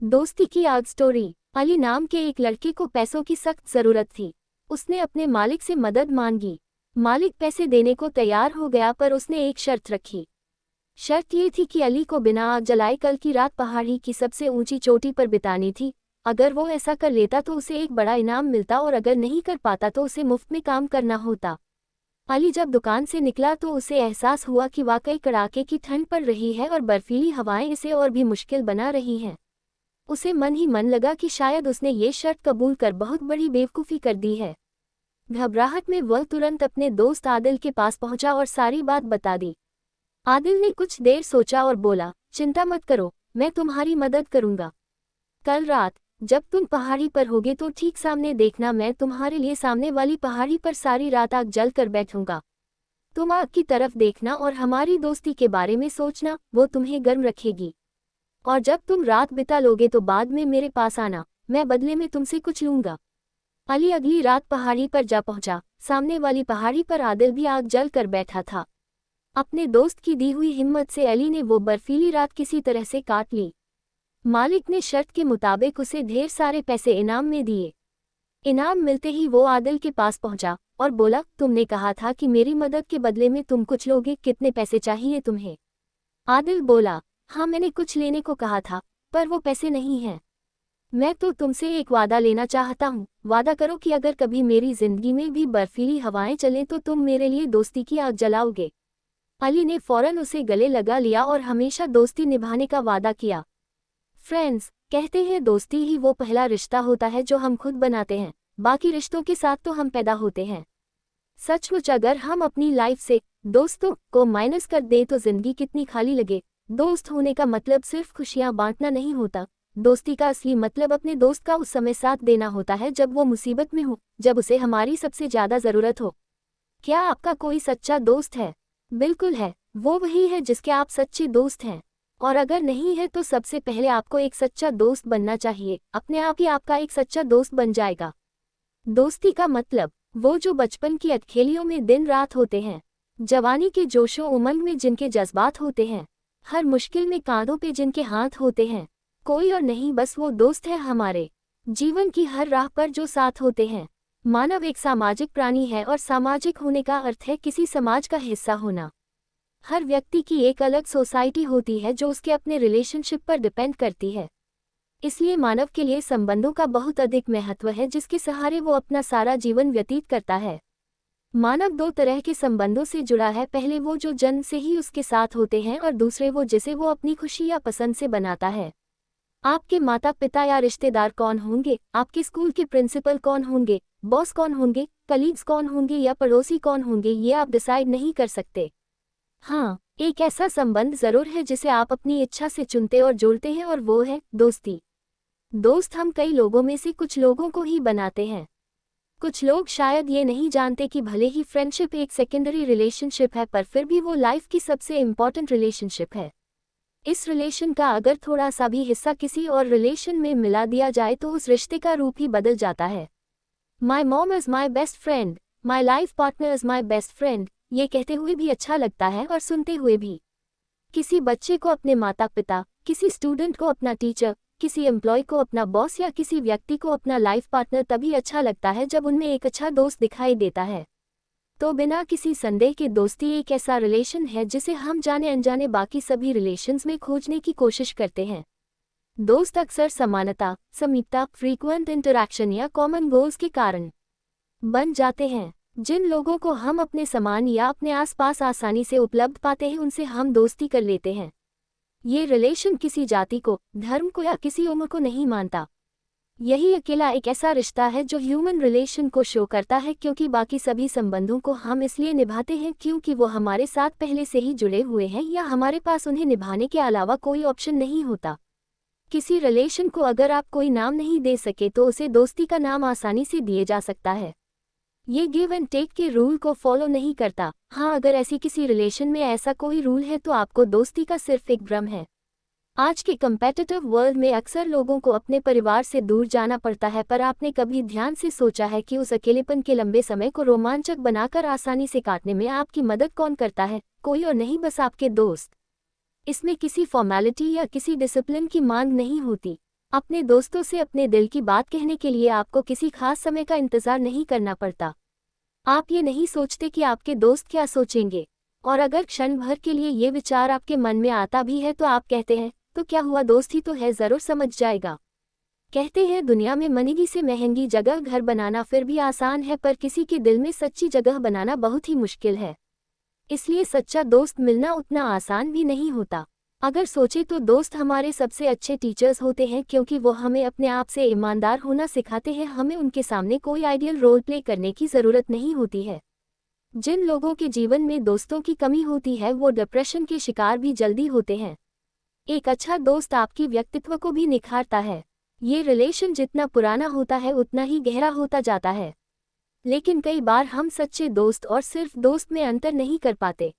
दोस्ती की आग स्टोरी। अली नाम के एक लड़के को पैसों की सख्त जरूरत थी। उसने अपने मालिक से मदद मांगी। मालिक पैसे देने को तैयार हो गया, पर उसने एक शर्त रखी। शर्त ये थी कि अली को बिना आग जलाए कल की रात पहाड़ी की सबसे ऊंची चोटी पर बितानी थी। अगर वो ऐसा कर लेता तो उसे एक बड़ा इनाम मिलता, और अगर नहीं कर पाता तो उसे मुफ्त में काम करना होता। अली जब दुकान से निकला तो उसे एहसास हुआ कि वाकई कड़ाके की ठंड पड़ रही है और बर्फीली हवाएं इसे और भी मुश्किल बना रही हैं। उसे मन ही मन लगा कि शायद उसने ये शर्त कबूल कर बहुत बड़ी बेवकूफ़ी कर दी है। घबराहट में वह तुरंत अपने दोस्त आदिल के पास पहुंचा और सारी बात बता दी। आदिल ने कुछ देर सोचा और बोला, चिंता मत करो, मैं तुम्हारी मदद करूंगा। कल रात जब तुम पहाड़ी पर होगे तो ठीक सामने देखना, मैं तुम्हारे लिए सामने वाली पहाड़ी पर सारी रात आग जल कर बैठूंगा। तुम आग की तरफ देखना और हमारी दोस्ती के बारे में सोचना, वो तुम्हें गर्म रखेगी। और जब तुम रात बिता लोगे तो बाद में मेरे पास आना, मैं बदले में तुमसे कुछ लूंगा। अली अगली रात पहाड़ी पर जा पहुंचा। सामने वाली पहाड़ी पर आदिल भी आग जल कर बैठा था। अपने दोस्त की दी हुई हिम्मत से अली ने वो बर्फीली रात किसी तरह से काट ली। मालिक ने शर्त के मुताबिक उसे ढेर सारे पैसे इनाम में दिए। इनाम मिलते ही वो आदिल के पास पहुंचा और बोला, तुमने कहा था कि मेरी मदद के बदले में तुम कुछ लोगे, कितने पैसे चाहिए तुम्हें? आदिल बोला, हाँ मैंने कुछ लेने को कहा था, पर वो पैसे नहीं हैं। मैं तो तुमसे एक वादा लेना चाहता हूँ। वादा करो कि अगर कभी मेरी जिंदगी में भी बर्फीली हवाएं चलें तो तुम मेरे लिए दोस्ती की आग जलाओगे। अली ने फौरन उसे गले लगा लिया और हमेशा दोस्ती निभाने का वादा किया। फ्रेंड्स, कहते हैं दोस्ती ही वो पहला रिश्ता होता है जो हम खुद बनाते हैं, बाकी रिश्तों के साथ तो हम पैदा होते हैं। सचमुच अगर हम अपनी लाइफ से दोस्तों को माइनस कर दें तो जिंदगी कितनी खाली लगे। दोस्त होने का मतलब सिर्फ खुशियां बांटना नहीं होता। दोस्ती का असली मतलब अपने दोस्त का उस समय साथ देना होता है जब वो मुसीबत में हो, जब उसे हमारी सबसे ज्यादा जरूरत हो। क्या आपका कोई सच्चा दोस्त है? बिल्कुल है, वो वही है जिसके आप सच्चे दोस्त हैं। और अगर नहीं है तो सबसे पहले आपको एक सच्चा दोस्त बनना चाहिए, अपने आप ही आपका एक सच्चा दोस्त बन जाएगा। दोस्ती का मतलब वो जो बचपन की अटखेलियों में दिन रात होते हैं, जवानी के जोशो उमंग में जिनके जज्बात होते हैं, हर मुश्किल में कांधों पे जिनके हाथ होते हैं, कोई और नहीं बस वो दोस्त है हमारे। जीवन की हर राह पर जो साथ होते हैं। मानव एक सामाजिक प्राणी है और सामाजिक होने का अर्थ है किसी समाज का हिस्सा होना। हर व्यक्ति की एक अलग सोसाइटी होती है जो उसके अपने रिलेशनशिप पर डिपेंड करती है। इसलिए मानव के लिए संबंधों का बहुत अधिक महत्व है जिसके सहारे वो अपना सारा जीवन व्यतीत करता है। मानव दो तरह के संबंधों से जुड़ा है, पहले वो जो जन्म से ही उसके साथ होते हैं और दूसरे वो जिसे वो अपनी खुशी या पसंद से बनाता है। आपके माता पिता या रिश्तेदार कौन होंगे, आपके स्कूल के प्रिंसिपल कौन होंगे, बॉस कौन होंगे, कलीग्स कौन होंगे या पड़ोसी कौन होंगे, ये आप डिसाइड नहीं कर सकते। हाँ, एक ऐसा संबंध जरूर है जिसे आप अपनी इच्छा से चुनते और जोड़ते हैं, और वो है दोस्ती। दोस्त हम कई लोगों में से कुछ लोगों को ही बनाते हैं। कुछ लोग शायद ये नहीं जानते कि भले ही फ्रेंडशिप एक सेकेंडरी रिलेशनशिप है, पर फिर भी वो लाइफ की सबसे इम्पॉर्टेंट रिलेशनशिप है। इस रिलेशन का अगर थोड़ा सा भी हिस्सा किसी और रिलेशन में मिला दिया जाए तो उस रिश्ते का रूप ही बदल जाता है। My mom is my best friend, my life partner is my best friend, ये कहते हुए भी अच्छा लगता है और सुनते हुए भी। किसी बच्चे को अपने माता पिता, किसी स्टूडेंट को अपना टीचर, किसी एम्प्लॉय को अपना बॉस या किसी व्यक्ति को अपना लाइफ पार्टनर तभी अच्छा लगता है जब उनमें एक अच्छा दोस्त दिखाई देता है। तो बिना किसी संदेह के दोस्ती एक ऐसा रिलेशन है जिसे हम जाने अनजाने बाकी सभी रिलेशंस में खोजने की कोशिश करते हैं। दोस्त अक्सर समानता, समीपता, फ्रीक्वेंट इंटरैक्शन या कॉमन गोल्स के कारण बन जाते हैं। जिन लोगों को हम अपने समान या अपने आसपास आसानी से उपलब्ध पाते हैं उनसे हम दोस्ती कर लेते हैं। ये रिलेशन किसी जाति को, धर्म को या किसी उम्र को नहीं मानता। यही अकेला एक ऐसा रिश्ता है जो ह्यूमन रिलेशन को शो करता है, क्योंकि बाकी सभी संबंधों को हम इसलिए निभाते हैं क्योंकि वो हमारे साथ पहले से ही जुड़े हुए हैं या हमारे पास उन्हें निभाने के अलावा कोई ऑप्शन नहीं होता। किसी रिलेशन को अगर आप कोई नाम नहीं दे सके तो उसे दोस्ती का नाम आसानी से दिए जा सकता है। ये गिव एंड टेक के रूल को फॉलो नहीं करता। हाँ, अगर ऐसी किसी रिलेशन में ऐसा कोई रूल है तो आपको दोस्ती का सिर्फ एक भ्रम है। आज के कम्पेटिटिव वर्ल्ड में अक्सर लोगों को अपने परिवार से दूर जाना पड़ता है, पर आपने कभी ध्यान से सोचा है कि उस अकेलेपन के लंबे समय को रोमांचक बनाकर आसानी से काटने में आपकी मदद कौन करता है? कोई और नहीं, बस आपके दोस्त। इसमें किसी फॉर्मेलिटी या किसी डिसिप्लिन की मांग नहीं होती। अपने दोस्तों से अपने दिल की बात कहने के लिए आपको किसी खास समय का इंतजार नहीं करना पड़ता। आप ये नहीं सोचते कि आपके दोस्त क्या सोचेंगे, और अगर क्षण भर के लिए ये विचार आपके मन में आता भी है तो आप कहते हैं, तो क्या हुआ, दोस्त ही तो है, ज़रूर समझ जाएगा। कहते हैं दुनिया में महंगी से महंगी जगह घर बनाना फिर भी आसान है, पर किसी के दिल में सच्ची जगह बनाना बहुत ही मुश्किल है। इसलिए सच्चा दोस्त मिलना उतना आसान भी नहीं होता। अगर सोचे तो दोस्त हमारे सबसे अच्छे टीचर्स होते हैं, क्योंकि वो हमें अपने आप से ईमानदार होना सिखाते हैं। हमें उनके सामने कोई आइडियल रोल प्ले करने की ज़रूरत नहीं होती है। जिन लोगों के जीवन में दोस्तों की कमी होती है वो डिप्रेशन के शिकार भी जल्दी होते हैं। एक अच्छा दोस्त आपकी व्यक्तित्व को भी निखारता है। ये रिलेशन जितना पुराना होता है उतना ही गहरा होता जाता है। लेकिन कई बार हम सच्चे दोस्त और सिर्फ दोस्त में अंतर नहीं कर पाते।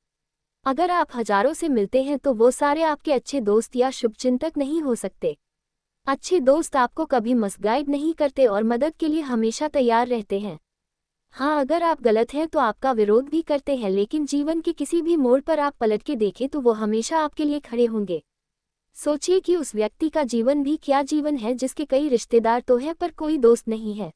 अगर आप हजारों से मिलते हैं तो वो सारे आपके अच्छे दोस्त या शुभचिंतक नहीं हो सकते। अच्छे दोस्त आपको कभी मिसगाइड नहीं करते और मदद के लिए हमेशा तैयार रहते हैं। हाँ, अगर आप गलत हैं तो आपका विरोध भी करते हैं, लेकिन जीवन के किसी भी मोड़ पर आप पलट के देखें तो वो हमेशा आपके लिए खड़े होंगे। सोचिए कि उस व्यक्ति का जीवन भी क्या जीवन है, जिसके कई रिश्तेदार तो हैं पर कोई दोस्त नहीं है।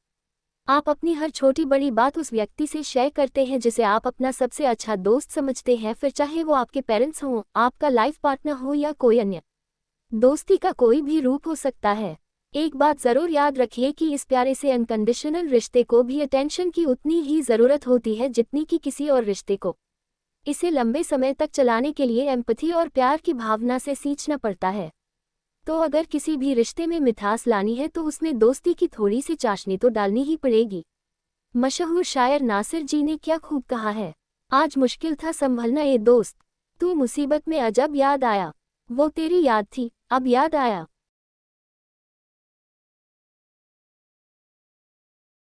आप अपनी हर छोटी बड़ी बात उस व्यक्ति से शेयर करते हैं जिसे आप अपना सबसे अच्छा दोस्त समझते हैं, फिर चाहे वो आपके पेरेंट्स हों, आपका लाइफ पार्टनर हो या कोई अन्य। दोस्ती का कोई भी रूप हो सकता है। एक बात ज़रूर याद रखिए कि इस प्यारे से अनकंडीशनल रिश्ते को भी अटेंशन की उतनी ही ज़रूरत होती है जितनी कि किसी और रिश्ते को। इसे लंबे समय तक चलाने के लिए एम्पैथी और प्यार की भावना से सींचना पड़ता है। तो अगर किसी भी रिश्ते में मिठास लानी है तो उसमें दोस्ती की थोड़ी सी चाशनी तो डालनी ही पड़ेगी। मशहूर शायर नासिर जी ने क्या खूब कहा है, आज मुश्किल था संभलना ए दोस्त, तू मुसीबत में अजब याद आया, वो तेरी याद थी अब याद आया।